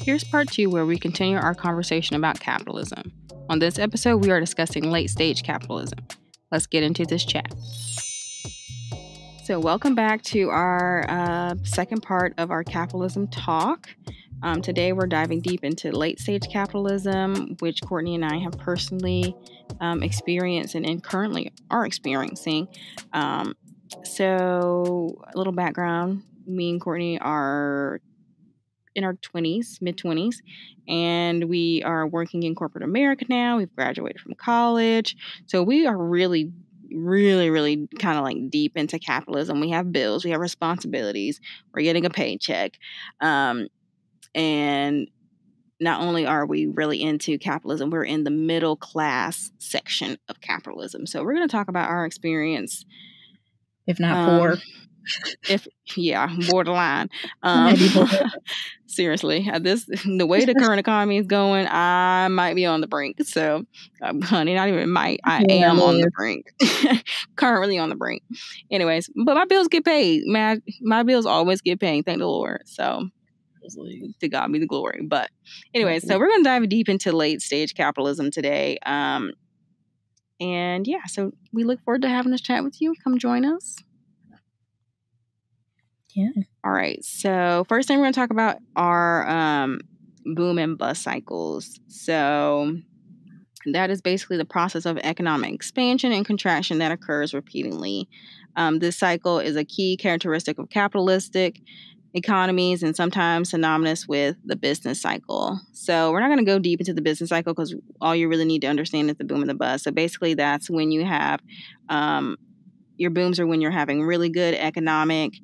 Here's part 2 where we continue our conversation about capitalism. On this episode, we are discussing late-stage capitalism. Let's get into this chat. So welcome back to our second part of our capitalism talk. Today we're diving deep into late-stage capitalism, which Courtney and I have personally experienced and currently are experiencing. So a little background, me and Courtney are in our 20s, mid-20s, and we are working in corporate America now. We've graduated from college. So we are really kind of like deep into capitalism. We have bills, we have responsibilities, we're getting a paycheck. And not only are we really into capitalism, we're in the middle class section of capitalism. So we're going to talk about our experience. If not poor. Borderline. Seriously, the way the current economy is going, I might be on the brink. So, honey, not even might. I am on the brink. Currently on the brink. Anyways, but my bills get paid. My bills always get paid. Thank the Lord. So, to God be the glory. But anyways, so we're going to dive deep into late stage capitalism today. And yeah, so we look forward to having this chat with you. Come join us. Yeah. All right. So first thing we're going to talk about are boom and bust cycles. So that is basically the process of economic expansion and contraction that occurs repeatedly. This cycle is a key characteristic of capitalistic economies and sometimes synonymous with the business cycle. So we're not going to go deep into the business cycle because all you really need to understand is the boom and the bust. So basically that's when you have your booms are when you're having really good economic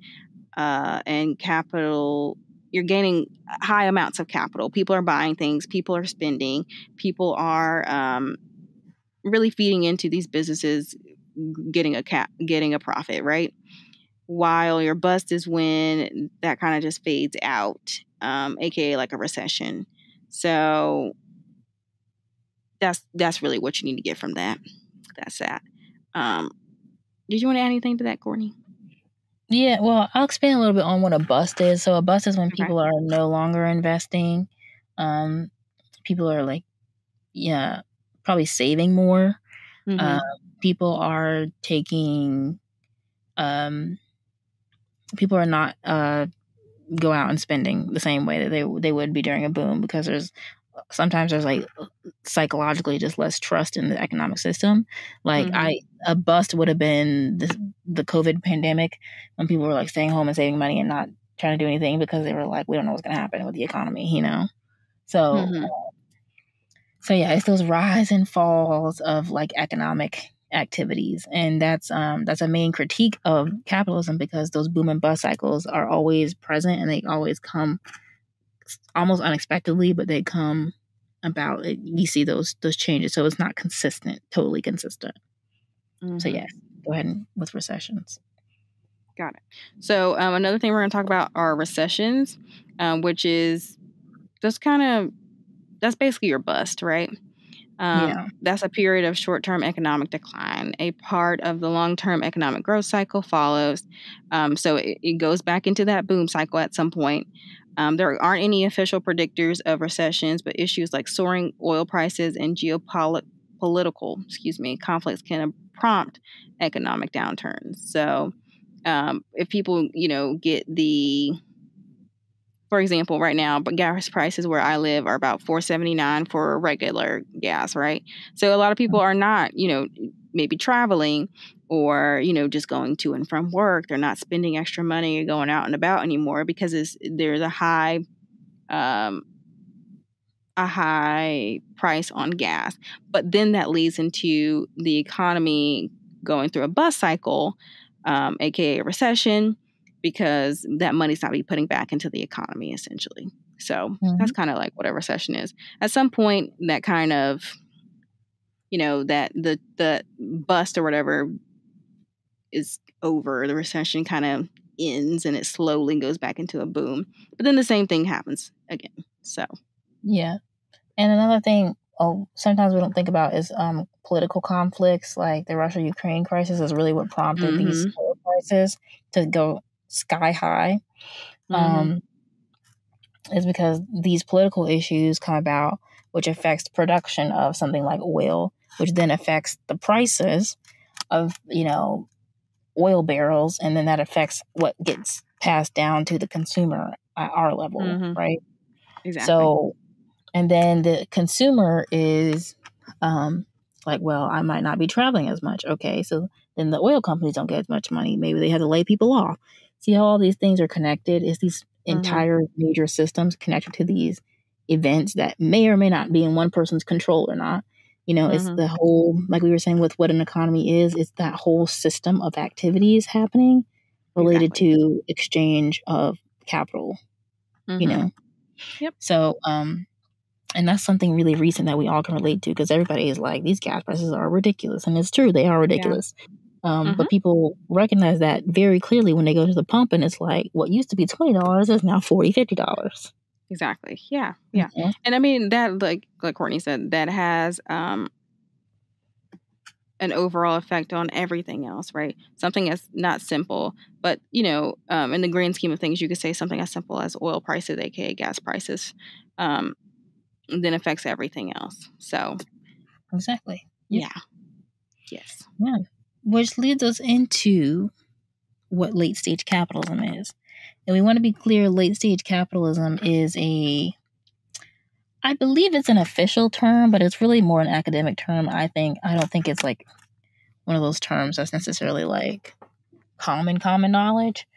and capital, you're gaining high amounts of capital. People are buying things, people are spending, people are really feeding into these businesses, getting a profit, right? While your bust is when that kind of just fades out, aka like a recession. So that's really what you need to get from that. That's that. Did you want to add anything to that, Courtney? Yeah, well, I'll expand a little bit on what a bust is. So a bust is when people are no longer investing. People are like, probably saving more. Mm-hmm. People are taking, people are not go out and spending the same way that they would be during a boom, because sometimes there's like psychologically just less trust in the economic system. Like a bust would have been the COVID pandemic, when people were like staying home and saving money and not trying to do anything because they were like, we don't know what's going to happen with the economy, So, so yeah, it's those rise and falls of like economic activities, and that's a main critique of capitalism, because those boom and bust cycles are always present and they always come almost unexpectedly, but they come about. We see those changes, so it's not totally consistent. So yeah, go ahead with recessions. Got it. So another thing we're going to talk about are recessions, which is that's basically your bust, right? That's a period of short-term economic decline. A part of the long-term economic growth cycle follows. So it goes back into that boom cycle at some point. There aren't any official predictors of recessions, but issues like soaring oil prices and geopolitical conflicts can prompt economic downturns. So if people, get for example, right now, but gas prices where I live are about $4.79 for regular gas, right? So a lot of people are not, maybe traveling or, just going to and from work. They're not spending extra money or going out and about anymore because there's a high price on gas. But then that leads into the economy going through a bust cycle, aka a recession, because that money's not be putting back into the economy, essentially. So that's kind of like what a recession is. At some point, that kind of, that the bust or whatever is over. The recession kind of ends and it slowly goes back into a boom. But then the same thing happens again. So yeah. And another thing sometimes we don't think about is political conflicts, like the Russia-Ukraine crisis is really what prompted these oil prices to go sky high. is because these political issues come about, which affects production of something like oil, which then affects the prices of, oil barrels, and then that affects what gets passed down to the consumer at our level, right? Exactly. So, and then the consumer is like, well, I might not be traveling as much. Okay, so then the oil companies don't get as much money. Maybe they have to lay people off. See how all these things are connected? Is these entire major systems connected to these events that may or may not be in one person's control or not? It's the whole, like we were saying with what an economy is, it's that whole system of activities happening related to exchange of capital, Yep. So, and that's something really recent that we all can relate to, because everybody is like, these gas prices are ridiculous. And it's true, they are ridiculous. Yeah. But people recognize that very clearly when they go to the pump, and it's like, what used to be $20 is now $40, $50. Exactly. Yeah. Yeah. Mm-hmm. And I mean, that, like Courtney said, that has an overall effect on everything else, right? Something that's not simple, but, in the grand scheme of things, you could say something as simple as oil prices, aka gas prices, then affects everything else. So. Exactly. Yep. Yeah. Yes. Yeah. Which leads us into what late-stage capitalism is. And we want to be clear, late-stage capitalism is I believe it's an official term, but it's really more an academic term, I think. I don't think it's like one of those terms that's necessarily like common knowledge.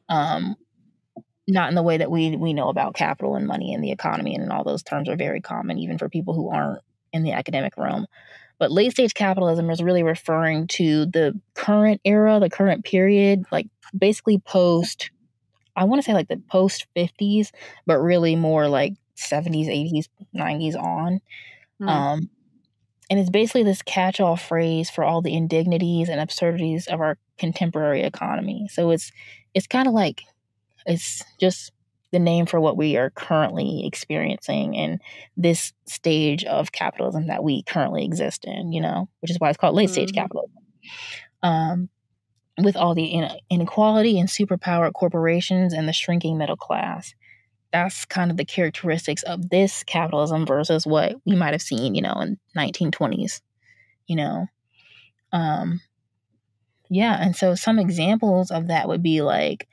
Not in the way that we know about capital and money and the economy, and all those terms are very common, even for people who aren't in the academic realm. But late-stage capitalism is really referring to the current era, the current period, like basically I want to say like the post-50s, but really more like 70s, 80s, 90s on. And it's basically this catch-all phrase for all the indignities and absurdities of our contemporary economy. So it's kind of like, it's just the name for what we are currently experiencing in this stage of capitalism that we currently exist in, which is why it's called late-stage capitalism. With all the inequality and superpowered corporations and the shrinking middle class. That's kind of the characteristics of this capitalism versus what we might have seen, in 1920s, Yeah, and so some examples of that would be like,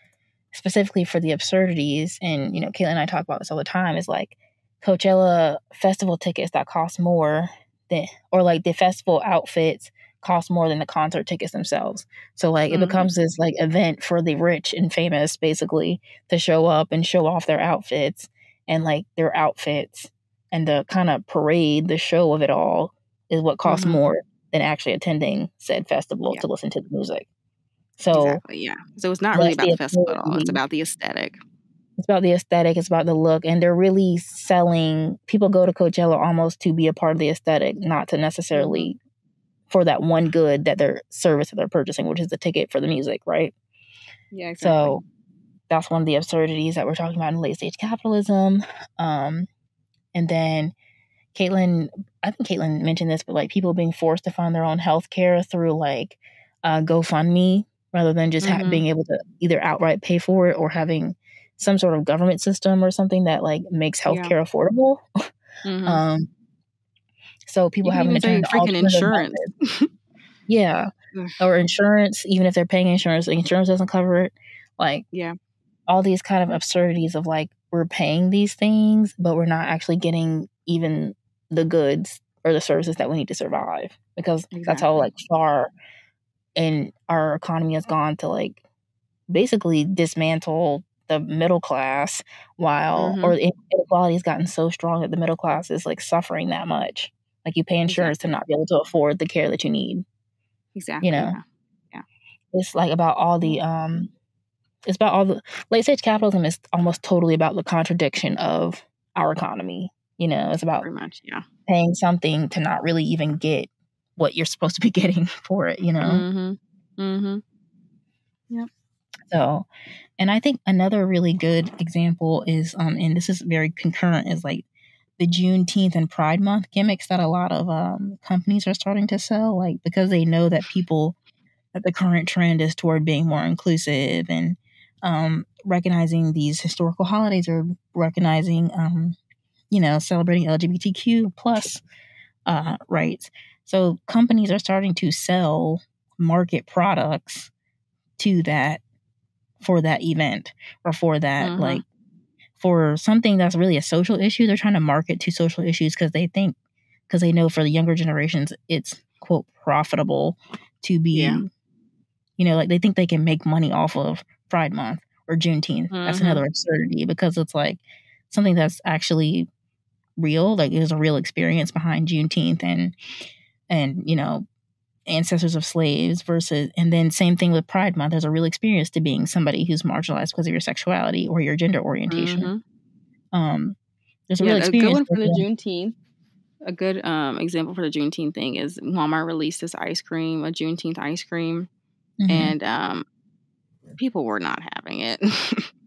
specifically for the absurdities, and, Caitlin and I talk about this all the time, is like Coachella festival tickets that cost more or like the festival outfits cost more than the concert tickets themselves. So like it becomes this like event for the rich and famous, basically, to show up and show off their outfits, and like their outfits and the kind of parade, the show of it all is what costs more than actually attending said festival to listen to the music. So exactly, yeah. So it's not really about the festival at all. It's about the aesthetic. It's about the aesthetic. It's about the look. And they're really selling, people go to Coachella almost to be a part of the aesthetic, not to necessarily for that one good that their service that they're purchasing, which is the ticket for the music, right? Yeah, exactly. So that's one of the absurdities that we're talking about in late-stage capitalism. And then I think Caitlin mentioned this, but like people being forced to fund their own healthcare through like GoFundMe, rather than just being able to either outright pay for it or having some sort of government system or something that like makes healthcare affordable. So people having to turn to freaking insurance. Yeah. Or insurance, even if they're paying insurance, the insurance doesn't cover it. Like, all these kind of absurdities of like, we're paying these things, but we're not actually getting even the goods or the services that we need to survive, because that's how like far in our economy has gone to like basically dismantle the middle class, while or the inequality has gotten so strong that the middle class is like suffering that much. Like you pay insurance to not be able to afford the care that you need. Exactly. Yeah. It's like about all the it's about all the late-stage capitalism is almost totally about the contradiction of our economy. It's about pretty much, paying something to not really even get what you're supposed to be getting for it, Yep. So, and I think another really good example is, and this is very concurrent, is like the Juneteenth and Pride Month gimmicks that a lot of companies are starting to sell, like because they know that the current trend is toward being more inclusive and recognizing these historical holidays or recognizing, celebrating LGBTQ plus rights. So companies are starting to sell market products to that for that event or for that like for something that's really a social issue. They're trying to market to social issues because they know for the younger generations it's quote profitable to be like they think they can make money off of Pride Month or Juneteenth. That's another absurdity because it's like something that's actually real. Like there's a real experience behind Juneteenth and ancestors of slaves and then same thing with Pride Month. There's a real experience to being somebody who's marginalized because of your sexuality or your gender orientation. There's a real experience. A good one for the Juneteenth. A good example for the Juneteenth thing is Walmart released this ice cream, a Juneteenth ice cream, and people were not having it.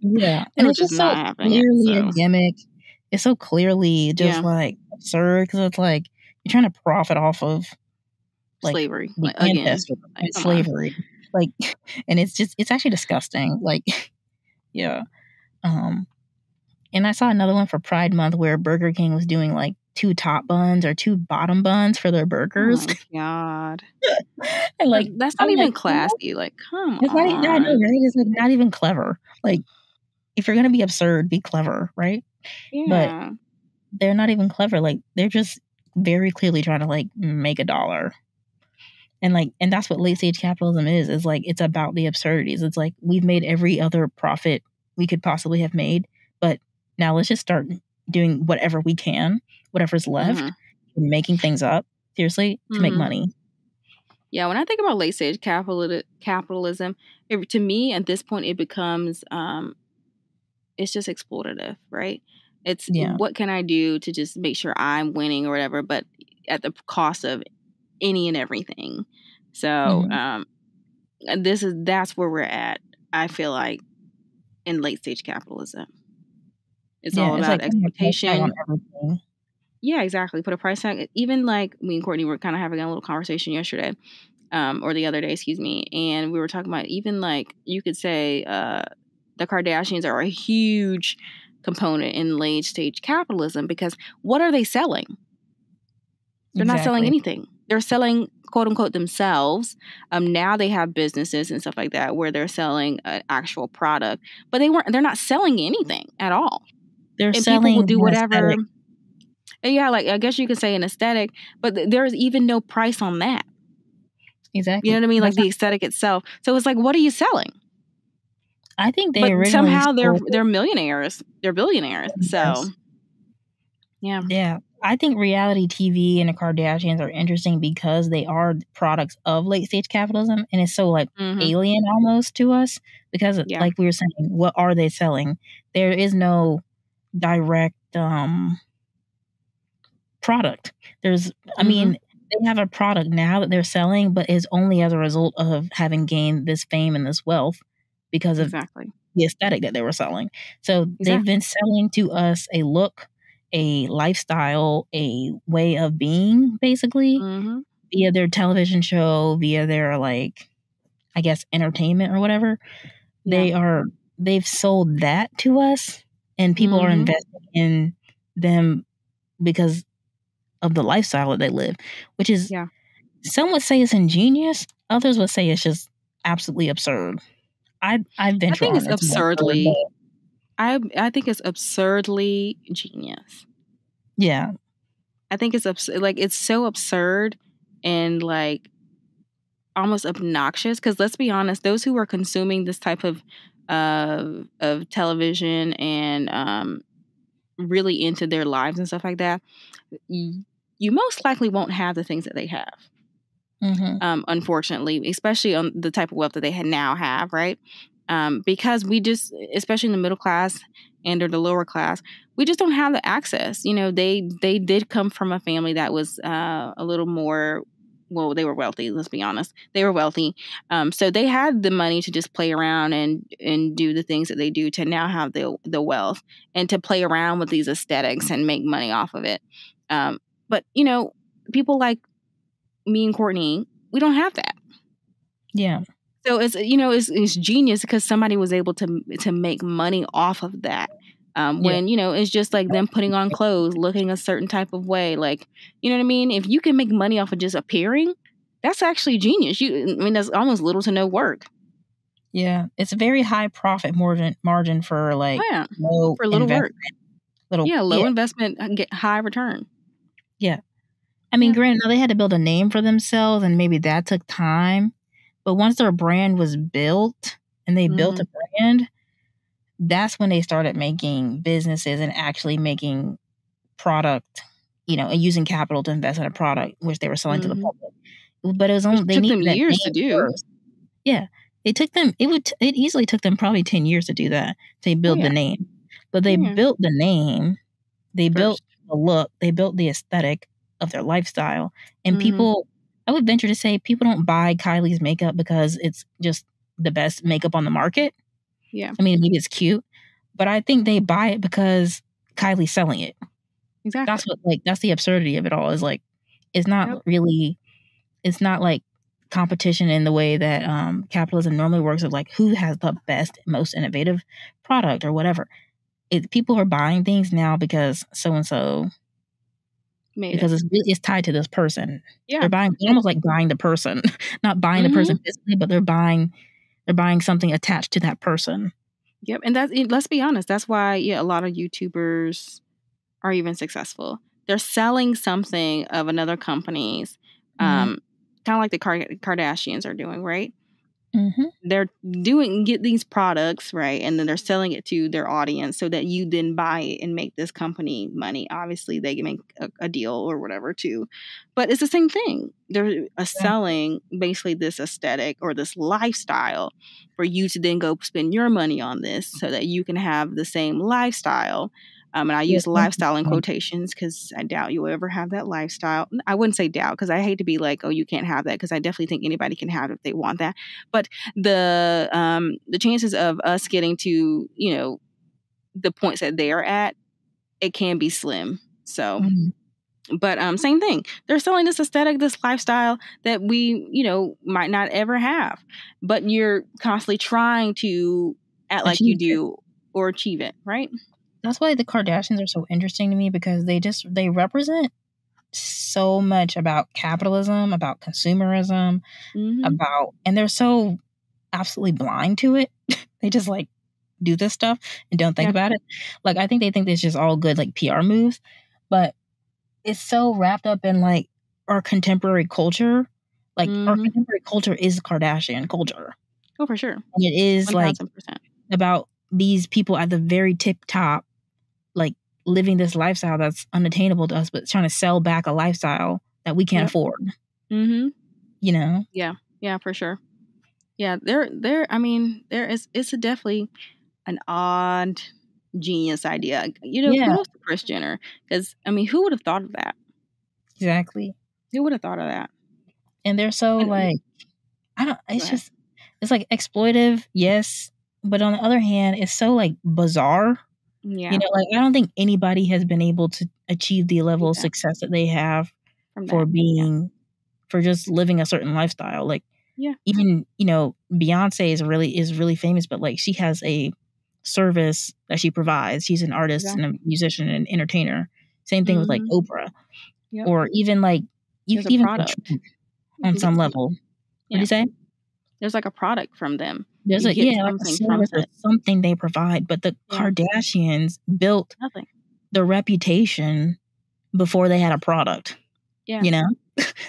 Yeah, and it's just so clearly a gimmick. It's so clearly just like absurd because it's like you're trying to profit off of like slavery ancestry and slavery, like, and it's actually disgusting. Like, yeah. And I saw another one for Pride Month where Burger King was doing like 2 top buns or 2 bottom buns for their burgers. Oh my God. And like that's not even classy. Like, come on. I know, right? It's like not even clever. Like, if you're gonna be absurd, be clever, right? Yeah. But they're not even clever. Like, they're just very clearly trying to like make $1. And that's what late-stage capitalism is like it's about the absurdities. It's like we've made every other profit we could possibly have made, but now let's just start doing whatever we can, whatever's left, making things up, seriously, to make money. Yeah, when I think about late-stage capitalism, to me, at this point, it becomes, it's just exploitative, right? It's what can I do to just make sure I'm winning or whatever, but at the cost of any and everything. So that's where we're at, I feel like, in late-stage capitalism. It's all about exploitation. Yeah, exactly. Put a price tag. Even like me and Courtney were kind of having a little conversation yesterday, or the other day, excuse me. And we were talking about even like you could say the Kardashians are a huge component in late stage capitalism because what are they selling? They're not selling anything. They're selling quote unquote themselves. Now they have businesses and stuff like that where they're selling an actual product, but they're not selling anything at all. They're selling people will do whatever. Aesthetic. Yeah, like I guess you could say an aesthetic, but there's even no price on that. Exactly. You know what I mean? Like the aesthetic itself. So it's like, what are you selling? I think they somehow they're millionaires. They're billionaires. Yes. So yeah. Yeah. I think reality TV and the Kardashians are interesting because they are products of late stage capitalism, and it's so like alien almost to us because like we were saying, what are they selling? There is no direct product. I mean, they have a product now that they're selling, but it's only as a result of having gained this fame and this wealth because of the aesthetic that they were selling. So they've been selling to us a look, a lifestyle, a way of being, basically, via their television show, via their like, I guess, entertainment or whatever. Yeah. They've sold that to us, and people are investing in them because of the lifestyle that they live, which is, some would say it's ingenious, others would say it's just absolutely absurd. I think it's absurdly. I think it's absurdly genius. Yeah, I think it's like it's so absurd and like almost obnoxious. Because let's be honest, those who are consuming this type of television and really into their lives and stuff like that, you most likely won't have the things that they have. Unfortunately, especially on the type of wealth that they now have, right? Because we just, especially in the middle class and or the lower class, we just don't have the access. You know, they did come from a family that was a little more, well, they were wealthy. Let's be honest, they were wealthy, so they had the money to just play around and do the things that they do to now have the wealth and to play around with these aesthetics and make money off of it. But you know, people like me and Courtney, we don't have that. Yeah. So it's genius because somebody was able to make money off of that. When it's just like them putting on clothes, looking a certain type of way, like you know what I mean. If you can make money off of just appearing, that's actually genius. That's almost little to no work. Yeah, it's a very high profit margin for like low for little investment. work. Low investment, get high return. Yeah, I mean, granted, they had to build a name for themselves, and maybe that took time. But once their brand was built, and they built a brand, that's when they started making businesses and actually making product, and using capital to invest in a product which they were selling to the public. But it was only they needed that years to do. First. Yeah, it took them. It easily took them probably 10 years to do that, to build the name. But they built the name, they built the look, they built the aesthetic of their lifestyle, and people. I would venture to say people don't buy Kylie's makeup because it's just the best makeup on the market. Yeah, I mean, maybe it's cute, but I think they buy it because Kylie's selling it. Exactly. That's the absurdity of it all. Is like, it's not really, it's not like competition in the way that capitalism normally works, of like who has the best, most innovative product or whatever. People are buying things now because so and so, because it's tied to this person. Yeah, they're buying almost like buying the person, not buying the person physically, but they're buying something attached to that person. Yep, and let's be honest, that's why a lot of YouTubers are even successful. They're selling something of another company's, kind of like the Kardashians are doing, right? They're get these products, right, and then they're selling it to their audience so that you then buy it and make this company money. Obviously, they can make a deal or whatever too, but it's the same thing. They're selling basically this aesthetic or this lifestyle for you to then go spend your money on this so that you can have the same lifestyle. And I use lifestyle in quotations because I doubt you'll ever have that lifestyle. I wouldn't say doubt because I hate to be like, oh, you can't have that, because I definitely think anybody can have it if they want that. But the chances of us getting to, the points that they are at, it can be slim. So, but same thing. They're selling this aesthetic, this lifestyle that we, might not ever have. But you're constantly trying to act like you do or achieve it, right? That's why the Kardashians are so interesting to me, because they represent so much about capitalism, about consumerism, and they're so absolutely blind to it. They just like do this stuff and don't think about it. Like, I think they think it's just all good like PR moves, but it's so wrapped up in like our contemporary culture. Like our contemporary culture is Kardashian culture. Oh, for sure. And it is 1,000%. Like about these people at the very tip top, like living this lifestyle that's unattainable to us, but trying to sell back a lifestyle that we can't afford. Yeah, for sure. Yeah, it's definitely an odd, genius idea. Kudos to Kris Jenner, because who would have thought of that? Exactly. Who would have thought of that? And they're so like, it's like exploitive, yes, but on the other hand, it's so like bizarre. Yeah. Like I don't think anybody has been able to achieve the level of success that they have for just living a certain lifestyle. Like, even Beyonce is really famous, but like she has a service that she provides. She's an artist and a musician and entertainer. Same thing with like Oprah, or even like you can even product on some level. What do you say? There's like a product from them. There's like a service or something they provide, but the Kardashians built their reputation before they had a product.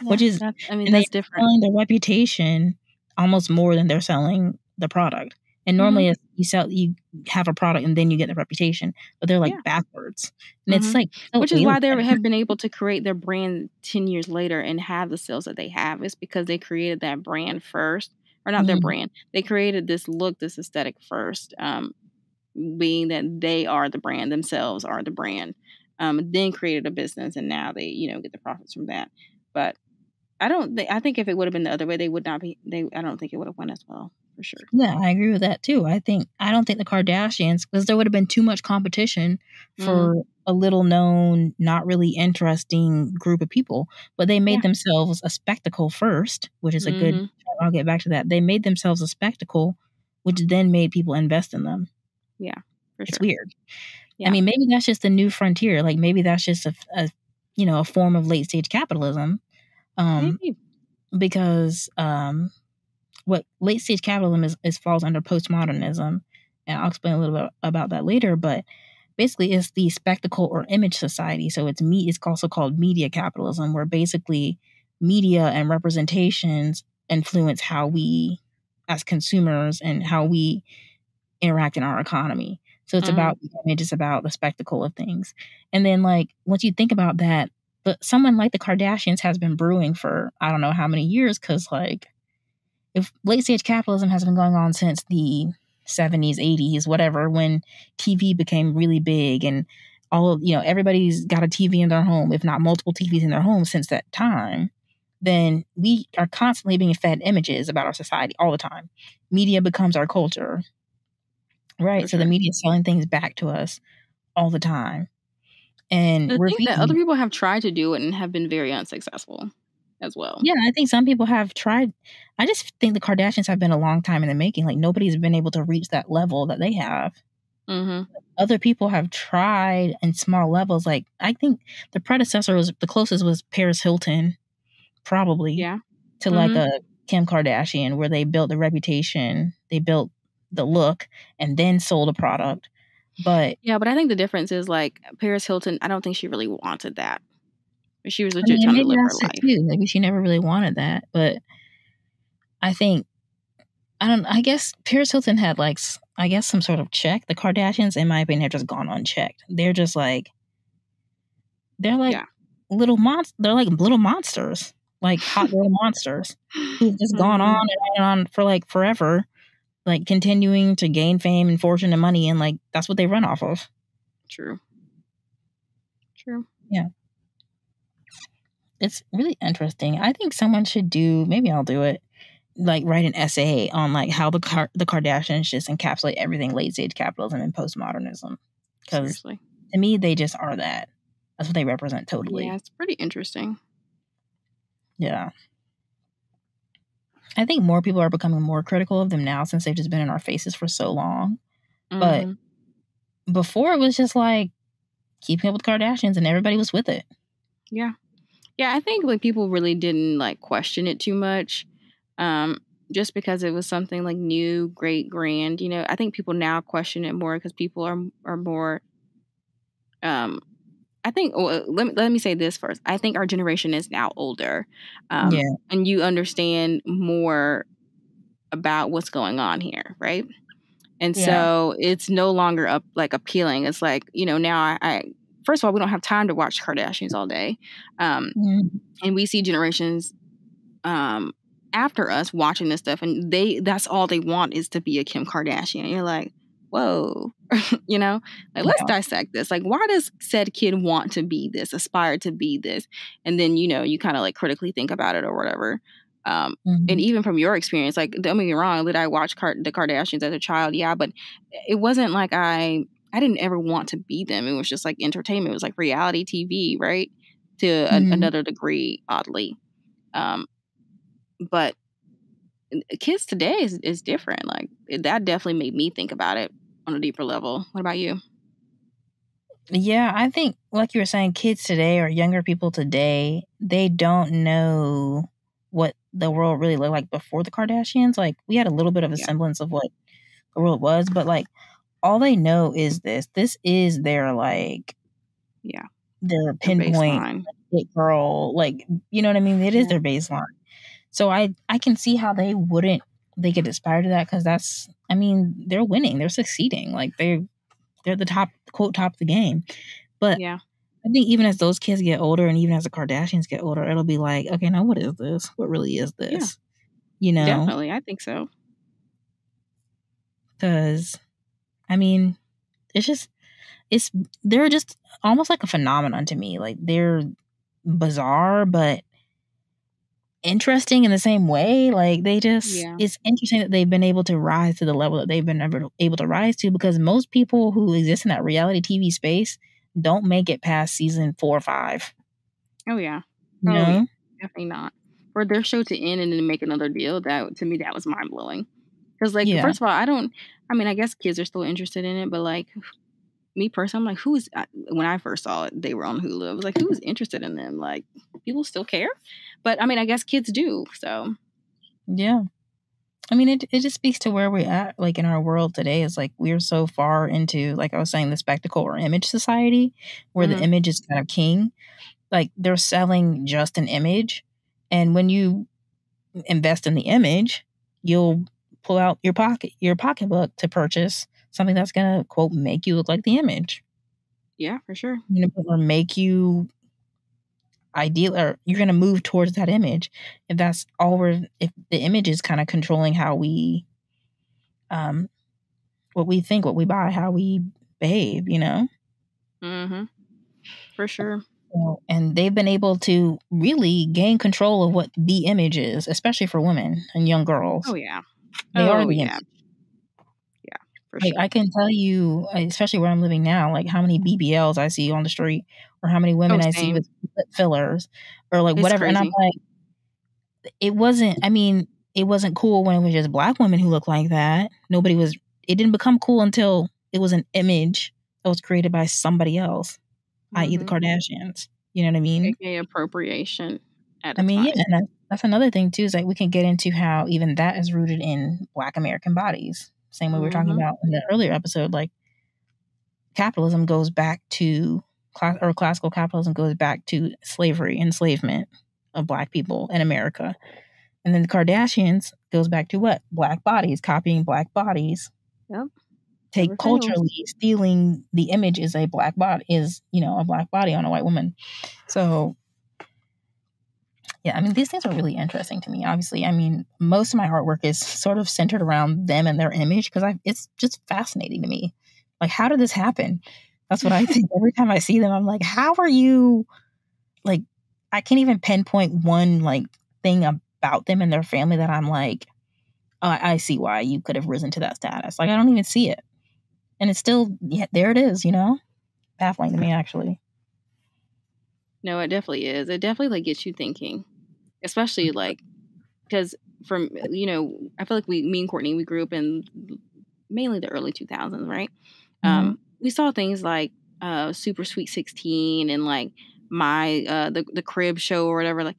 Which is that's they're different. Selling their reputation almost more than they're selling the product. And normally you have a product and then you get the reputation, but they're like backwards. And it's like, which is why they have been able to create their brand 10 years later and have the sales that they have. It's because they created that brand first, or not their brand. They created this look, this aesthetic first, being that they are the brand, themselves are the brand, then created a business, and now they, get the profits from that. But I think if it would have been the other way, they would not be. I don't think it would have went as well, for sure. Yeah, I agree with that too. I don't think the Kardashians, because there would have been too much competition for a little known, not really interesting group of people. But they made themselves a spectacle first, which is a good I'll get back to that. They made themselves a spectacle, which then made people invest in them. Yeah, for It's sure. weird. Yeah. I mean, maybe that's just a new frontier. Like maybe that's just a form of late stage capitalism. Maybe. Because what late stage capitalism is falls under postmodernism, and I'll explain a little bit about that later. But basically, it's the spectacle or image society. So it's also called media capitalism, where basically media and representations influence how we, as consumers, and how we interact in our economy. So it's about the image, it's about the spectacle of things. And then, like, once you think about that, but someone like the Kardashians has been brewing for I don't know how many years, because like if late stage capitalism has been going on since the 70s, 80s, whatever, when TV became really big and all of, everybody's got a TV in their home, if not multiple TVs in their home since that time, then we are constantly being fed images about our society all the time. Media becomes our culture, right? So the media is selling things back to us all the time. And I think that other people have tried to do it and have been very unsuccessful as well. Yeah, I think some people have tried. I just think the Kardashians have been a long time in the making. Like nobody's been able to reach that level that they have. Other people have tried in small levels. Like I think the predecessor was the closest was Paris Hilton, probably. Yeah. To like a Kim Kardashian, where they built the reputation, they built the look, and then sold a product. But yeah, but I think the difference is like Paris Hilton. I don't think she really wanted that. She was legit trying to live her life. Too. Maybe she never really wanted that, but I think I guess Paris Hilton had like some sort of check. The Kardashians, in my opinion, have just gone unchecked. They're just like little They're like little monsters, like hot little monsters who've just gone on and on for like forever, like continuing to gain fame and fortune and money, and like that's what they run off of. True. Yeah. It's really interesting. I think someone should maybe I'll do it, like write an essay on like how the Kardashians just encapsulate everything late stage capitalism and postmodernism. Because to me, they just are that. That's what they represent totally. Yeah, it's pretty interesting. Yeah. I think more people are becoming more critical of them now since they've just been in our faces for so long. But before it was just like keeping up with Kardashians and everybody was with it. Yeah. Yeah, I think like people really didn't like question it too much. Just because it was something like new, great, grand. I think people now question it more because people are more I think let me say this first. I think our generation is now older. And you understand more about what's going on here, right? And so it's no longer appealing. It's like, now I first of all, we don't have time to watch Kardashians all day. And we see generations after us watching this stuff, and that's all they want is to be a Kim Kardashian. And you're like, whoa, let's dissect this. Like, why does said kid want to be this, aspire to be this? And then, you kind of like critically think about it or whatever. And even from your experience, like, don't get me wrong, did I watch the Kardashians as a child? Yeah, but it wasn't like I didn't ever want to be them. It was just like entertainment. It was like reality TV, right? To another degree, oddly. But kids today is different. Like, that definitely made me think about it on a deeper level. What about you? Yeah, I think, like you were saying, kids today or younger people today, they don't know what the world really looked like before the Kardashians. Like, we had a little bit of a semblance of what the world was, but like, all they know is this. This is their like, their pinpoint hit girl. Like, you know what I mean? It is their baseline. So I can see how they could aspire to that, because they're winning, they're succeeding, like they're the top of the game. But I think even as those kids get older, and even as the Kardashians get older, it'll be like, okay, now what is this? What really is this? Definitely, I think so. Because they're just almost like a phenomenon to me. Like, they're bizarre, but interesting in the same way. Like, they just it's interesting that they've been able to rise to the level that they've been able to rise to, because most people who exist in that reality TV space don't make it past season 4 or 5. Oh yeah. Yeah, definitely not. for their show to end and then make another deal, that to me that was mind blowing. Because like Yeah. first of all, I guess kids are still interested in it, but like me personally, I'm like, when I first saw it, they were on Hulu. I was like, who's interested in them? Like, people still care, but I mean, I guess kids do. So Yeah. I mean, it just speaks to where we're at, like in our world today. Is like we're so far into, like I was saying, the spectacle or image society, where the image is kind of king. Like they're selling just an image, and when you invest in the image, you'll pull out your pocketbook to purchase something that's gonna, quote, make you look like the image. Yeah, for sure. Or make you ideal, or you're gonna move towards that image. If that's all if the image is kind of controlling how we, what we think, what we buy, how we behave, For sure. And they've been able to really gain control of what the image is, especially for women and young girls. Oh yeah. They are the image. Yeah, for sure. I can tell you, especially where I'm living now, like how many BBLs I see on the street, or how many women I see with lip fillers, or like whatever. Crazy. And I'm like, it wasn't cool when it was just Black women who looked like that. It didn't become cool until it was an image that was created by somebody else, i.e. the Kardashians. You know what I mean? AKA appropriation. Yeah, and that's another thing too, is like we can get into how even that is rooted in Black American bodies. Same way we were talking about in the earlier episode, like capitalism goes back to classical capitalism goes back to slavery, enslavement of Black people in America. And then the Kardashians goes back to what? Black bodies, copying Black bodies. Yep. Take culturally stealing the image is a Black body, a Black body on a white woman. So yeah, I mean, these things are really interesting to me. Obviously, I mean, most of my artwork is sort of centered around them and their image because it's just fascinating to me. Like, how did this happen? That's what I think every time I see them. I'm like, how are you? Like, I can't even pinpoint one like thing about them and their family that I'm like, oh, I see why you could have risen to that status. Like, I don't even see it, and it's still, yeah, there it is. Baffling to me, actually. No, it definitely is. It definitely like gets you thinking. Especially like, because from, I feel like me and Courtney, we grew up in mainly the early 2000s, right? We saw things like Super Sweet 16 and like the Crib Show or whatever, like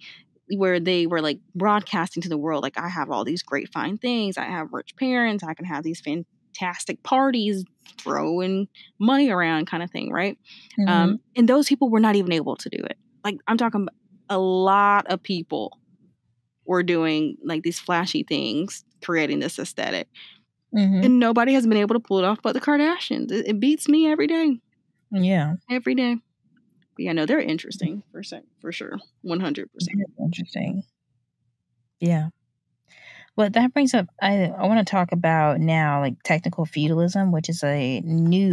where they were like broadcasting to the world, like I have all these great fine things, I have rich parents, I can have these fantastic parties, throwing money around kind of thing, right? And those people were not even able to do it. Like I'm talking about a lot of people were doing like these flashy things, creating this aesthetic. And nobody has been able to pull it off but the Kardashians. It beats me every day. Yeah. Every day. But yeah, no, they're interesting for sure. 100%. Interesting. Yeah. Well, that brings up, I want to talk about now like technical feudalism, which is a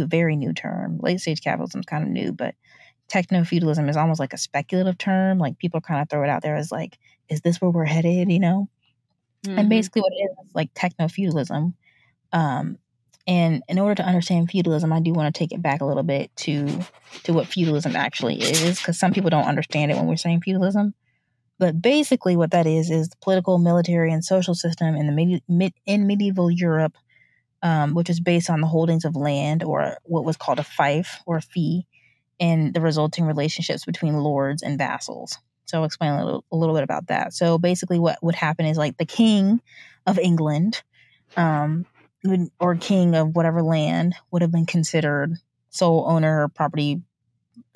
very new term. Late-stage capitalism is kind of new, but techno-feudalism is almost like a speculative term. Like people kind of throw it out there as like, is this where we're headed, And basically what it is like techno-feudalism. And in order to understand feudalism, I do want to take it back a little bit to what feudalism actually is, because some people don't understand it when we're saying feudalism. But basically what that is the political, military, and social system in medieval Europe, which is based on the holdings of land, or what was called a fief or a fee, and the resulting relationships between lords and vassals. So I'll explain a little bit about that. So basically what would happen is like the king of England, or king of whatever land, would have been considered sole owner or property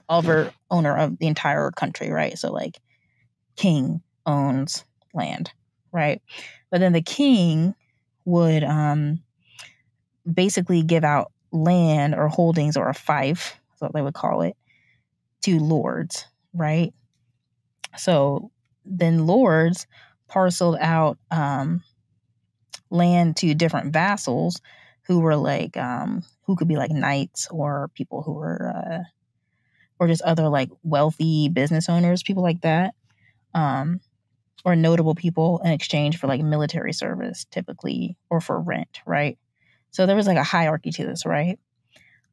owner of the entire country, right? So like king owns land, right? But then the king would basically give out land or holdings, or a fief, that's what they would call it, to lords, right? So then lords parceled out land to different vassals who were like who could be like knights, or people who were or just other like wealthy business owners, people like that, or notable people, in exchange for like military service typically, or for rent, right? So there was like a hierarchy to this, right?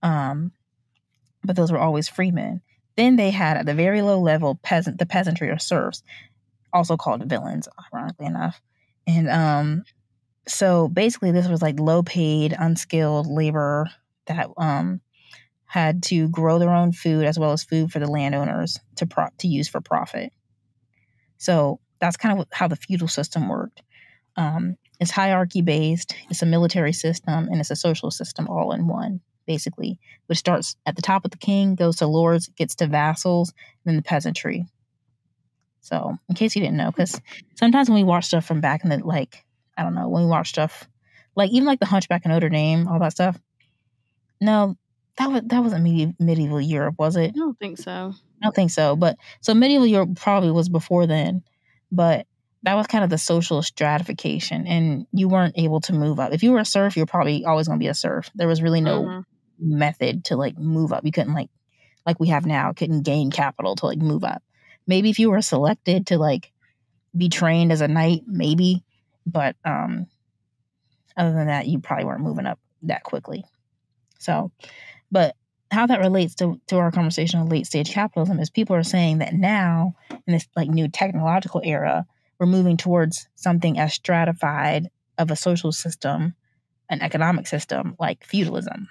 But those were always freemen. Then they had at the very low level the peasantry or serfs. also called villains, ironically enough. And so basically this was like low paid, unskilled labor that had to grow their own food as well as food for the landowners to use for profit. So that's kind of how the feudal system worked. It's hierarchy based, it's a military system, and it's a social system all in one, basically, which starts at the top with the king, goes to lords, gets to vassals, and then the peasantry. So, in case you didn't know, because sometimes when we watch stuff from back in the, like, I don't know, when we watch stuff, like, even like the Hunchback of Notre Dame, all that stuff, no, that wasn't medieval Europe, was it? I don't think so. I don't think so. But so medieval Europe probably was before then, but that was kind of the social stratification, and you weren't able to move up. If you were a serf, you're probably always going to be a serf. There was really no method to like move up. You couldn't like we have now, couldn't gain capital to like move up. Maybe if you were selected to like be trained as a knight, maybe, but other than that, you probably weren't moving up that quickly. So, but how that relates to our conversation on late stage capitalism is people are saying that now in this like new technological era, we're moving towards something as stratified of a social system, an economic system like feudalism.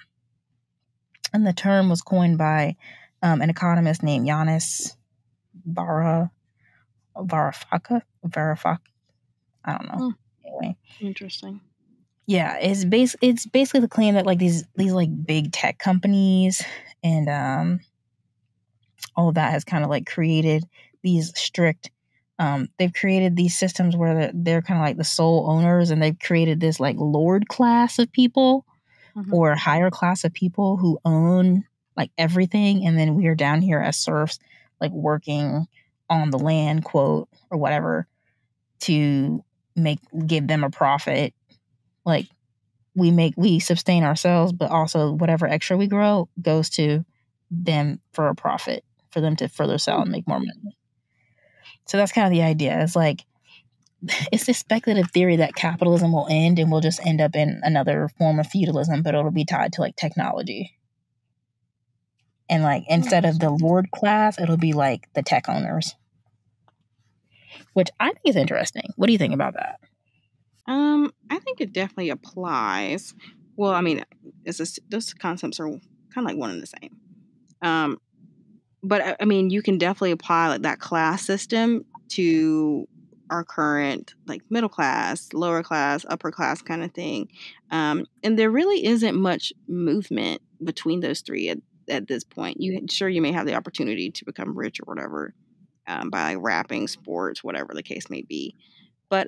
And the term was coined by an economist named Yanis Varoufakis. I don't know. Anyway, interesting. Yeah, it's basically the claim that like these like big tech companies and all of that has kind of like created these strict they've created these systems where they're kind of like the sole owners, and they've created this like lord class of people or higher class of people who own like everything, and then we are down here as serfs like working on the land, quote, or whatever, to give them a profit. Like we sustain ourselves, but also whatever extra we grow goes to them for a profit, for them to further sell and make more money. So that's kind of the idea. It's like, it's this speculative theory that capitalism will end and we'll just end up in another form of feudalism, but it'll be tied to like technology. And like, instead of the lord class, it'll be like the tech owners, which I think is interesting. What do you think about that? I think it definitely applies. Well, I mean, those concepts are kind of like one and the same. But I mean, you can definitely apply like that class system to our current like middle class, lower class, upper class kind of thing. And there really isn't much movement between those three at this point. You may have the opportunity to become rich or whatever by like rapping, sports, whatever the case may be. But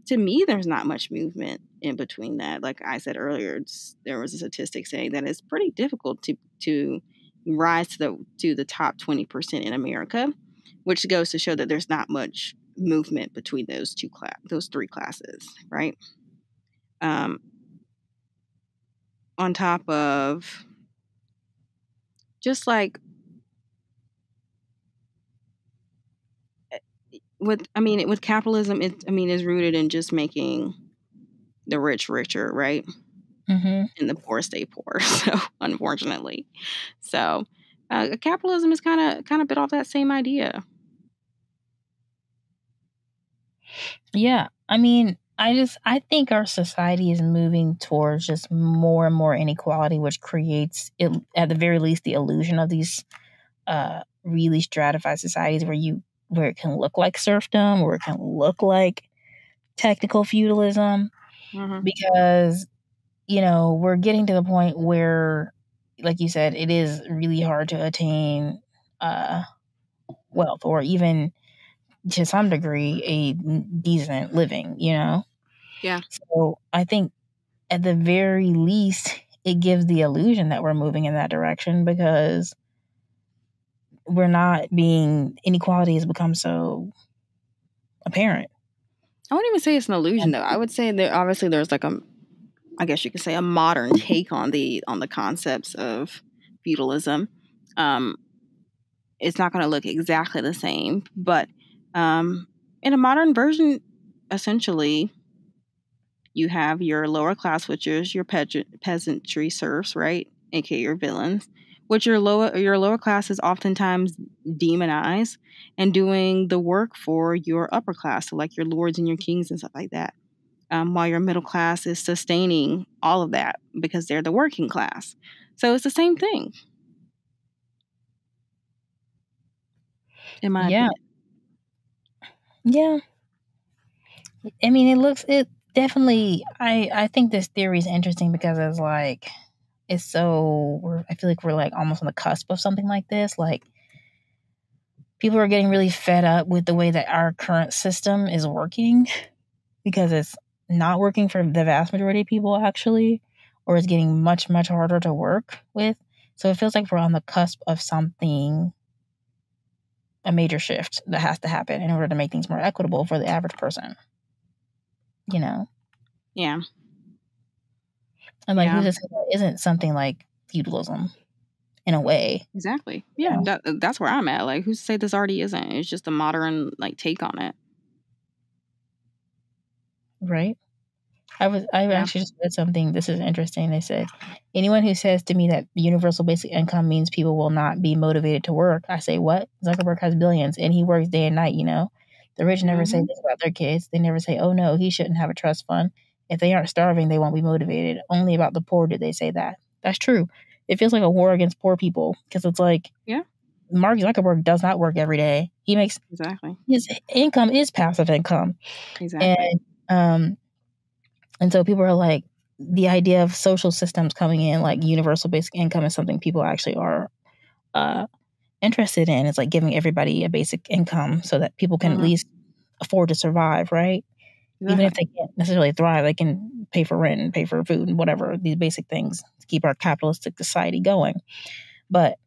to me, there's not much movement in between that. Like I said earlier, there was a statistic saying that it's pretty difficult to rise to the top 20% in America, which goes to show that there's not much movement between those three classes, right? On top of just like with capitalism, is rooted in just making the rich richer, right? Mm-hmm. And the poor stay poor. So unfortunately, capitalism is kind of bit off that same idea. Yeah, I mean, I think our society is moving towards just more and more inequality, which creates, at the very least, the illusion of these really stratified societies where it can look like serfdom, or it can look like technical feudalism, because we're getting to the point where, like you said, it is really hard to attain wealth, or even to some degree a decent living. Yeah. So I think at the very least it gives the illusion that we're moving in that direction, because inequality has become so apparent. I wouldn't even say it's an illusion, though. I would say that obviously there's like I guess you could say a modern take on the concepts of feudalism. It's not going to look exactly the same, but in a modern version, essentially, you have your lower class, which is your peasantry serfs, right? AKA your villains, which your lower class is oftentimes demonized and doing the work for your upper class, so like your lords and your kings and stuff like that. While your middle class is sustaining all of that because they're the working class. So it's the same thing, in my opinion. Yeah. I mean, it definitely, I think this theory is interesting because it's like, I feel like we're like almost on the cusp of something like this. Like, people are getting really fed up with the way that our current system is working because it's not working for the vast majority of people, actually, or it's getting much, much harder to work with. So it feels like we're on the cusp of something, a major shift that has to happen in order to make things more equitable for the average person. You know? Yeah. And like, who just isn't something like feudalism in a way. Exactly. Yeah, that's where I'm at. Like, who's to say this already isn't? It's just a modern like take on it. Right. I actually just read something. This is interesting. They said, anyone who says to me that universal basic income means people will not be motivated to work, I say, what? Zuckerberg has billions and he works day and night, you know? The rich never say this about their kids. They never say, oh no, he shouldn't have a trust fund. If they aren't starving, they won't be motivated. Only about the poor do they say that. That's true. It feels like a war against poor people because it's like, Mark Zuckerberg does not work every day. He makes his income is passive income. Exactly. And so people are like, the idea of social systems coming in, like universal basic income, is something people actually are interested in. It's like giving everybody a basic income so that people can at least afford to survive, right? Even if they can't necessarily thrive, they can pay for rent and pay for food and whatever, these basic things to keep our capitalistic society going. But,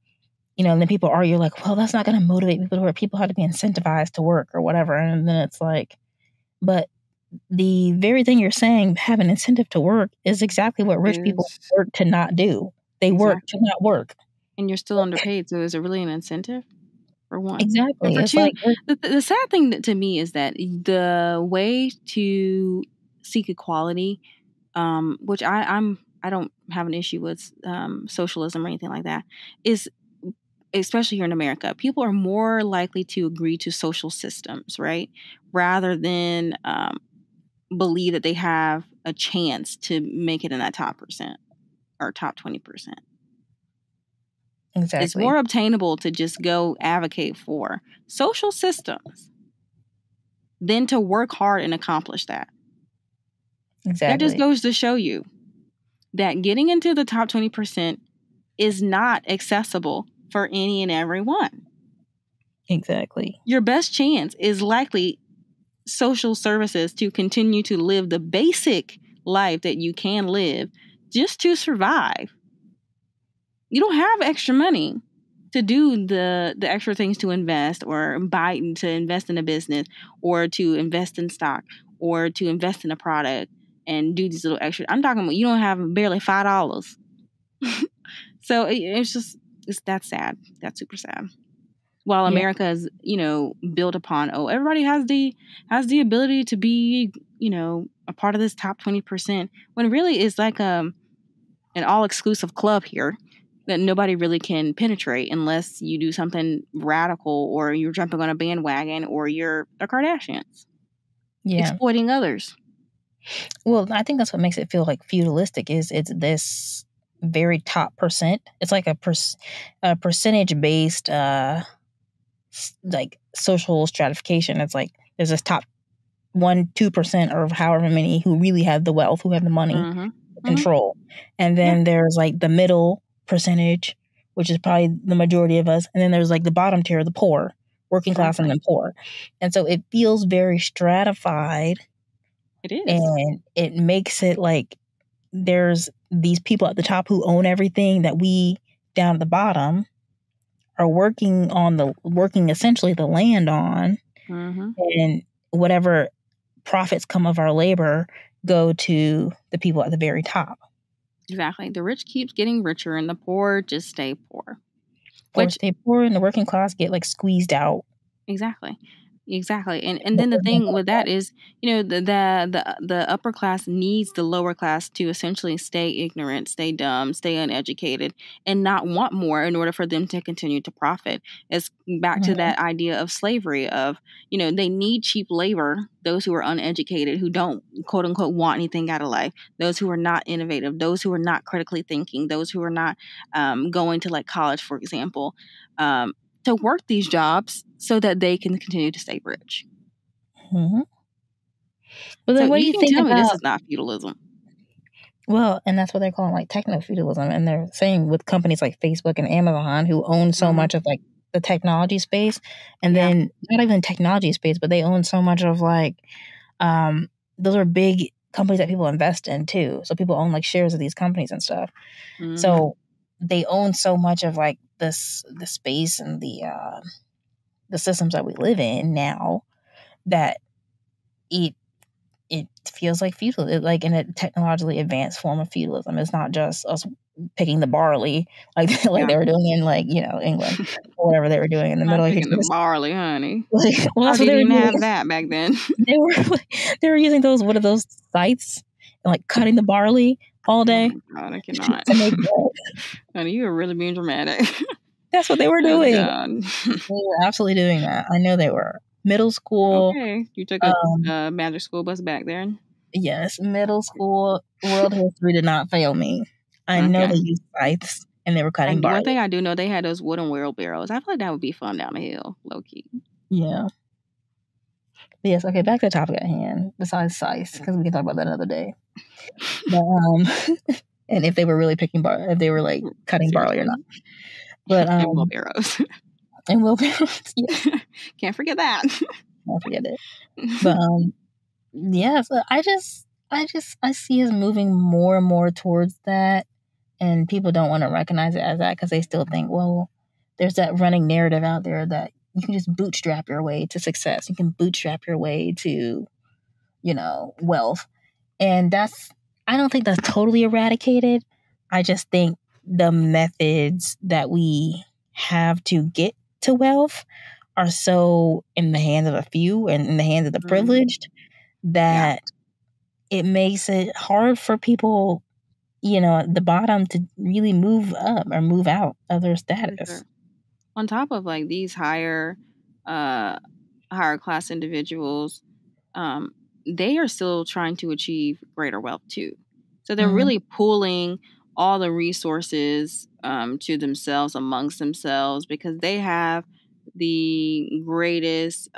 you know, and then people argue like, well, that's not going to motivate people to work. People have to be incentivized to work or whatever. And then it's like, but the very thing you're saying, have an incentive to work, is exactly what rich people work to not do. They work to not work. And you're still underpaid, so is it really an incentive? For one. Exactly. And for it's two, like, the sad thing to me is that the way to seek equality, which I don't have an issue with socialism or anything like that, is especially here in America, people are more likely to agree to social systems, right? Rather than believe that they have a chance to make it in that top percent or top 20%. Exactly. It's more obtainable to just go advocate for social systems than to work hard and accomplish that. Exactly. That just goes to show you that getting into the top 20% is not accessible for any and everyone. Exactly. Your best chance is likely social services to continue to live the basic life that you can live just to survive. You don't have extra money to do the extra things to invest or to invest in a business or to invest in stock or to invest in a product and do these little extra. I'm talking about you don't have barely $5. So it's that's sad. That's super sad. While America is, built upon, everybody has the ability to be, a part of this top 20%, when really it's like an all exclusive club here that nobody really can penetrate unless you do something radical or you're jumping on a bandwagon or you're the Kardashians. Exploiting others. Well, I think that's what makes it feel like feudalistic is it's this very top percent. It's like a percentage based like social stratification. It's like there's this top 1-2% or however many who really have the wealth, who have the money, control. And then there's like the middle percentage, which is probably the majority of us. And then there's like the bottom tier, the poor, working class and then poor. And so it feels very stratified. It is. And it makes it like there's these people at the top who own everything that we down at the bottom are working essentially the land on. And whatever profits come of our labor go to the people at the very top. Exactly. The rich keeps getting richer and the poor just stay poor. Stay poor and the working class get like squeezed out. Exactly. Exactly. And then the thing with that is, the upper class needs the lower class to essentially stay ignorant, stay dumb, stay uneducated, and not want more in order for them to continue to profit. It's back to that idea of slavery of, they need cheap labor, those who are uneducated, who don't quote unquote want anything out of life, those who are not innovative, those who are not critically thinking, those who are not going to like college, for example. To work these jobs so that they can continue to stay rich. Mm-hmm. But then so what do you think tell about... me this is not feudalism? Well, and that's what they're calling like techno-feudalism. And they're saying with companies like Facebook and Amazon who own so much of like the technology space, and then not even technology space, but they own so much of like, those are big companies that people invest in too. So people own like shares of these companies and stuff. Mm-hmm. So they own so much of like the space and the systems that we live in now that it feels like feudalism, like in a technologically advanced form of feudalism. It's not just us picking the barley like they were doing in like England or whatever they were doing in the Middle Ages. Picking the barley, honey. Like, well, that's what they were doing. Have that back then. they were using those those scythes and like cutting the barley all day. Oh God, I cannot. To make honey, you were really being dramatic. That's what they were doing. They were absolutely doing that. I know they were. Middle school. Okay, you took a magic school bus back there. Yes, middle school. World history did not fail me. I know they used scythes and they were cutting barley. One thing I do know, they had those wooden wheelbarrows. I feel like that would be fun down the hill, low key. Yeah. Yes. Okay. Back to the topic at hand. Besides scythes, because we can talk about that another day. But and if they were really picking barley, if they were like cutting barley or not. But and wheelbarrows. And wheelbarrows. Yeah. Can't forget that. Can't forget it. But yeah, so I see us moving more and more towards that, and people don't want to recognize it as that because they still think, well, there's that running narrative out there that you can just bootstrap your way to success. You can bootstrap your way to, wealth. And I don't think that's totally eradicated. I just think the methods that we have to get to wealth are so in the hands of a few and in the hands of the privileged that it makes it hard for people, at the bottom to really move up or move out of their status. Sure. On top of like these higher class individuals, they are still trying to achieve greater wealth too. So they're really pulling all the resources to themselves, amongst themselves, because they have the greatest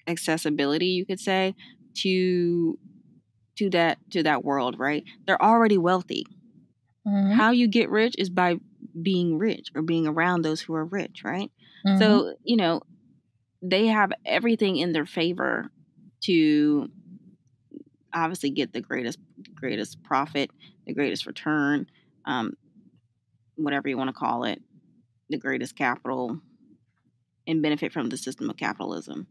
accessibility, you could say, to that world, right? They're already wealthy. How you get rich is by being rich or being around those who are rich, right? So, they have everything in their favor to obviously get the greatest profit, the greatest return, whatever you want to call it, the greatest capital, and benefit from the system of capitalism.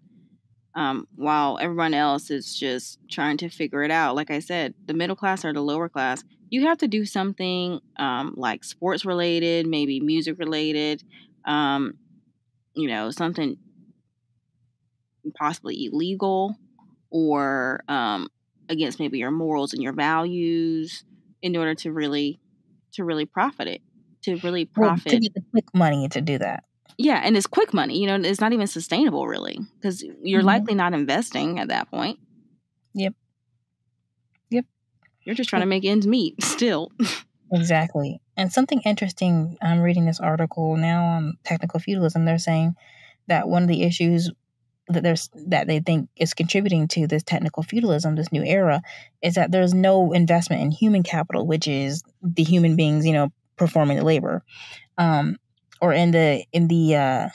While everyone else is just trying to figure it out. Like I said, the middle class or the lower class, you have to do something like sports related, maybe music related, something possibly illegal or against maybe your morals and your values in order to really profit it, to really profit. To get the quick money to do that. Yeah, and it's quick money. It's not even sustainable, really, because you're likely not investing at that point. Yep. You're just trying to make ends meet still. Exactly. And something interesting, I'm reading this article now on technical feudalism. They're saying that one of the issues that they think is contributing to this technical feudalism, this new era, is that there's no investment in human capital, which is the human beings, performing the labor. Or in the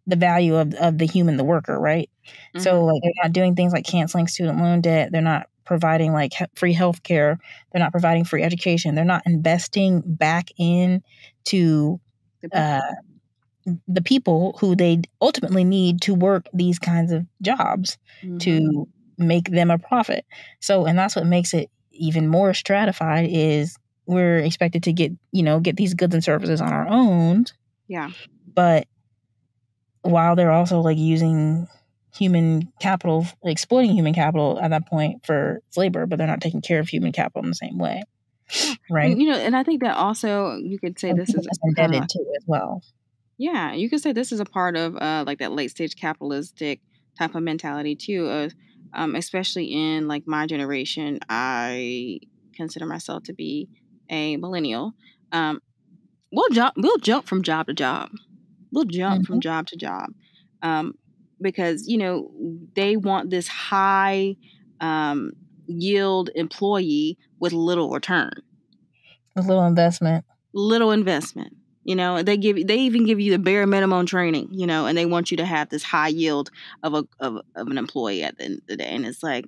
value of the human, the worker, right? So like they're not doing things like canceling student loan debt. They're not providing like free healthcare. They're not providing free education. They're not investing back into the people who they ultimately need to work these kinds of jobs to make them a profit. So, and that's what makes it even more stratified is we're expected to get these goods and services on our own. Yeah. But while they're also like using human capital, exploiting human capital at that point for its labor, but they're not taking care of human capital in the same way. Yeah. Right. And I think that also you could say this is kind of indebted to as well. Yeah, you could say this is a part of like that late stage capitalistic type of mentality too. Especially in like my generation, I consider myself to be a millennial. We'll jump from job to job. We'll jump from job to job, because they want this high yield employee with little return, with little investment. They even give you the bare minimum training, and they want you to have this high yield of an employee at the end of the day. And it's like,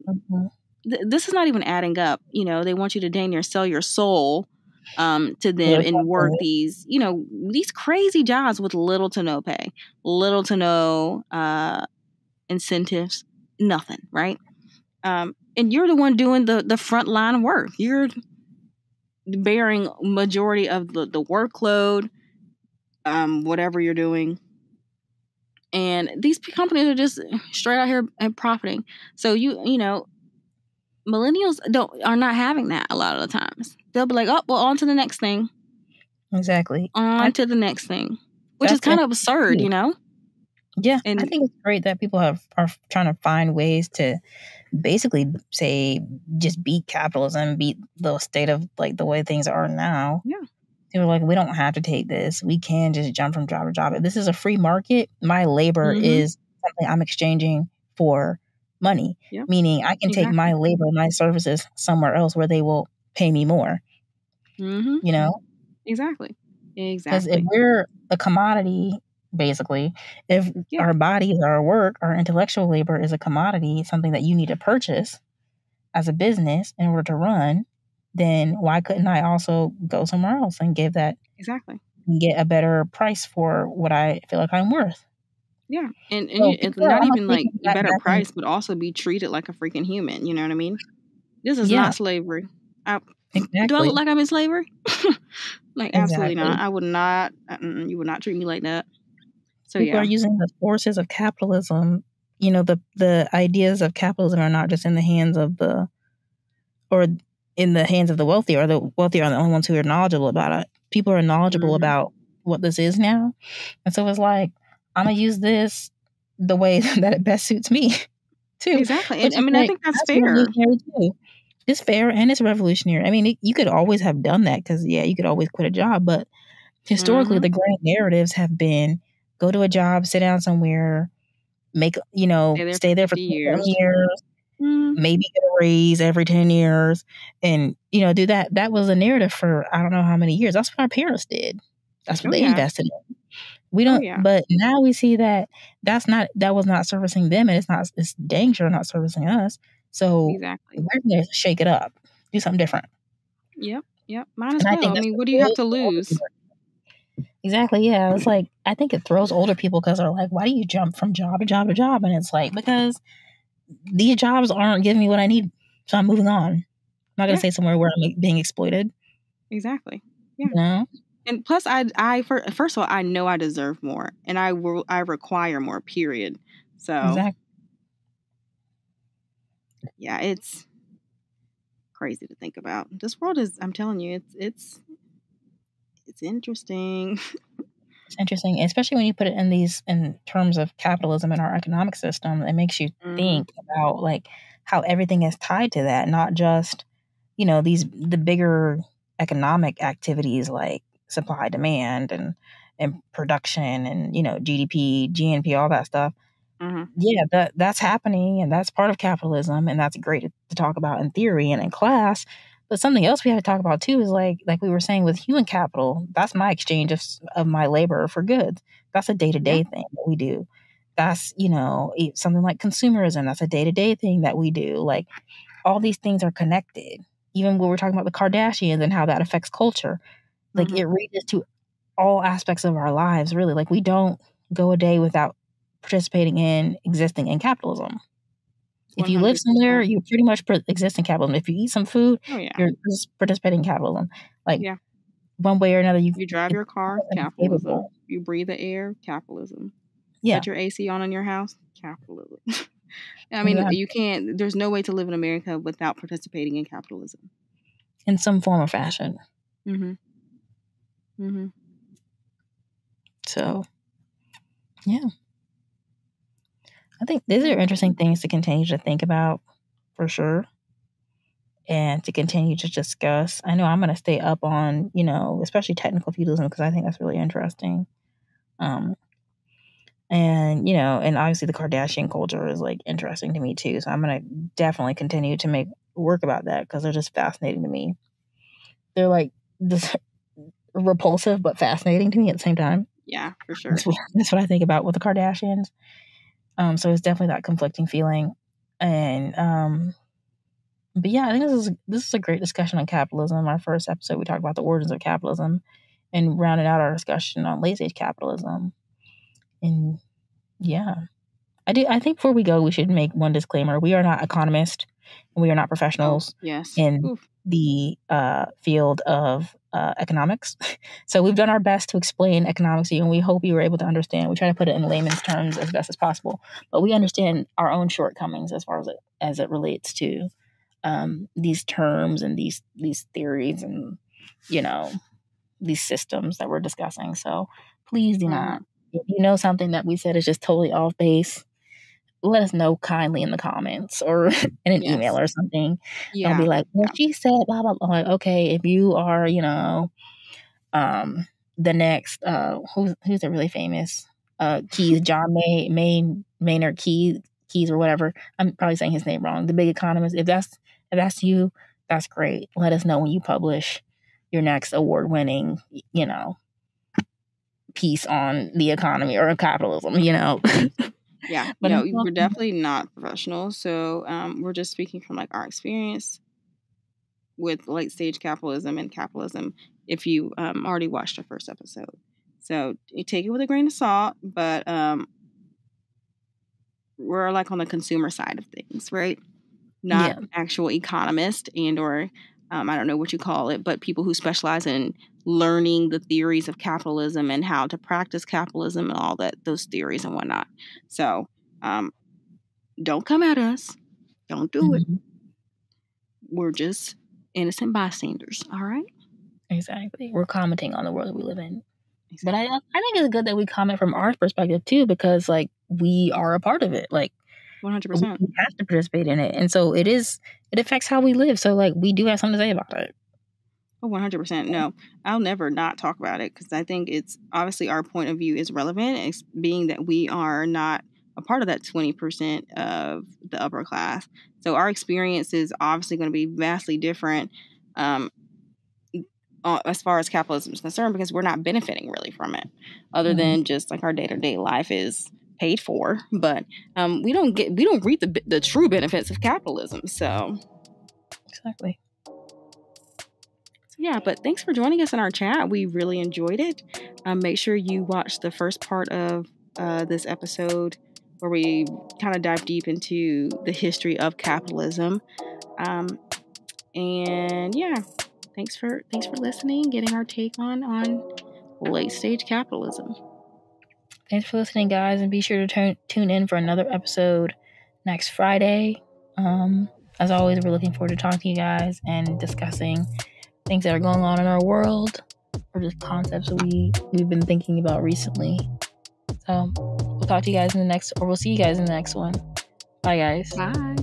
this is not even adding up. They want you to dang near sell your soul to them and work these crazy jobs with little to no pay, little to no incentives, nothing, right? And you're the one doing the frontline work. You're bearing majority of the workload, whatever you're doing. And these companies are just straight out here and profiting. So millennials are not having that a lot of the times. They'll be like, oh, well, on to the next thing. Exactly. On to the next thing, which is kind of absurd, Yeah, and I think it's great that people are trying to find ways to basically say just beat capitalism, beat the state of like the way things are now. Yeah. They were like, we don't have to take this. We can just jump from job to job. If this is a free market, my labor is something I'm exchanging for money. Yep. Meaning I can take my labor, my services somewhere else where they will pay me more. Exactly. Because if we're a commodity, basically, if our bodies, our work, our intellectual labor is a commodity, something that you need to purchase as a business in order to run, then why couldn't I also go somewhere else and give that and get a better price for what I feel like I'm worth? Yeah, and it's not even like a better price, but also be treated like a freaking human. You know what I mean? This is not slavery. Do I look like I'm in slavery? Like, absolutely not. I would not. You would not treat me like that. So people are using the forces of capitalism. The ideas of capitalism are not just in the hands of in the hands of the wealthy, or the wealthy are the only ones who are knowledgeable about it. People are knowledgeable about what this is now. And so it's like, I'm going to use this the way that it best suits me, too. Exactly. And I think that's fair. It's fair and it's revolutionary. I mean, you could always have done that because, you could always quit a job. But historically, the grand narratives have been go to a job, sit down somewhere, stay there for 10 years. Maybe get a raise every 10 years and, do that. That was a narrative for I don't know how many years. That's what our parents did. That's what they invested in. We don't, but now we see that that was not servicing them, and it's dang sure not servicing us. So we're going to shake it up, do something different. Yep. Might as well. I mean, what do you have to lose? Exactly. Yeah. It's like, I think it throws older people because they're like, why do you jump from job to job to job? And it's like, because these jobs aren't giving me what I need, so I'm moving on. I'm not going to stay somewhere where I'm being exploited. Exactly. Yeah. And plus, first of all, I know I deserve more, and I require more. Period. So, yeah, it's crazy to think about. This world is. I'm telling you, it's interesting. It's interesting, especially when you put it in terms of capitalism and our economic system. It makes you think about like how everything is tied to that, not just the bigger economic activities like supply, demand, and production, and GDP, GNP, all that stuff. Yeah, that's happening, and that's part of capitalism, and that's great to talk about in theory and in class. But something else we have to talk about too is like we were saying with human capital. That's my exchange of my labor for goods. That's a day-to-day thing that we do. That's something like consumerism. That's a day-to-day thing that we do. Like all these things are connected. Even when we're talking about the Kardashians and how that affects culture, like it reaches to all aspects of our lives. Really, like we don't go a day without participating in existing in capitalism. If you live somewhere, you pretty much exist in capitalism. If you eat some food, you're just participating in capitalism. Like one way or another, you drive your car, capitalism. You breathe the air, capitalism. Yeah. Put your AC on in your house. Capitalism. I mean, Exactly. you can't. There's no way to live in America without participating in capitalism. In some form or fashion. Mm-hmm. Mm-hmm. So, yeah. I think these are interesting things to continue to think about, for sure, and to continue to discuss. I know I'm going to stay up on, especially technical feudalism, because I think that's really interesting. And, and obviously the Kardashian culture is like interesting to me too. So I'm going to definitely continue to make work about that because they're just fascinating to me. They're like this repulsive but fascinating to me at the same time. Yeah, for sure. That's what I think about with the Kardashians. So it's definitely that conflicting feeling. And but yeah, I think this is a great discussion on capitalism. Our first episode, we talked about the origins of capitalism and rounded out our discussion on late-stage capitalism. And yeah, I think before we go, we should make one disclaimer. We are not economists, and we are not professionals in the field of economics. So we've done our best to explain economics to you, and we hope you were able to understand. We try to put it in layman's terms as best as possible, but we understand our own shortcomings as far as it relates to these terms and these theories and these systems that we're discussing. So please do not. If you know something that we said is just totally off base, let us know kindly in the comments or in an email or something. Yeah. Don't be like, well, she said blah, blah, blah. Like, okay, if you are, the next, who's a really famous, Keyes, John Maynard Keyes or whatever. I'm probably saying his name wrong. The big economist. If that's you, that's great. Let us know when you publish your next award-winning, piece on the economy or capitalism, Yeah, but no, we're definitely not professionals. So we're just speaking from like our experience with late-stage capitalism and capitalism. If you already watched the first episode, so you take it with a grain of salt. But we're like on the consumer side of things, right? Not actual economists or I don't know what you call it, but people who specialize in learning the theories of capitalism and how to practice capitalism and all those theories and whatnot. So don't come at us. Don't do it. We're just innocent bystanders. All right? Exactly. We're commenting on the world that we live in. Exactly. But I think it's good that we comment from our perspective too, because like we are a part of it. Like 100%. We have to participate in it. And so it affects how we live. So like we do have something to say about it. Oh, 100%. No, I'll never not talk about it because I think it's obviously our point of view is relevant, it's being that we are not a part of that 20% of the upper class. So our experience is obviously going to be vastly different as far as capitalism is concerned because we're not benefiting really from it other than just like our day-to-day life is paid for. But we don't reap the true benefits of capitalism. So exactly. Yeah, but thanks for joining us in our chat. We really enjoyed it. Make sure you watch the first part of this episode where we kind of dive deep into the history of capitalism. And yeah, thanks for listening, getting our take on late stage capitalism. Thanks for listening, guys, and be sure to tune in for another episode next Friday. As always, we're looking forward to talking to you guys and discussing things that are going on in our world or just concepts that we've been thinking about recently. So we'll talk to you guys we'll see you guys in the next one. Bye, guys. Bye.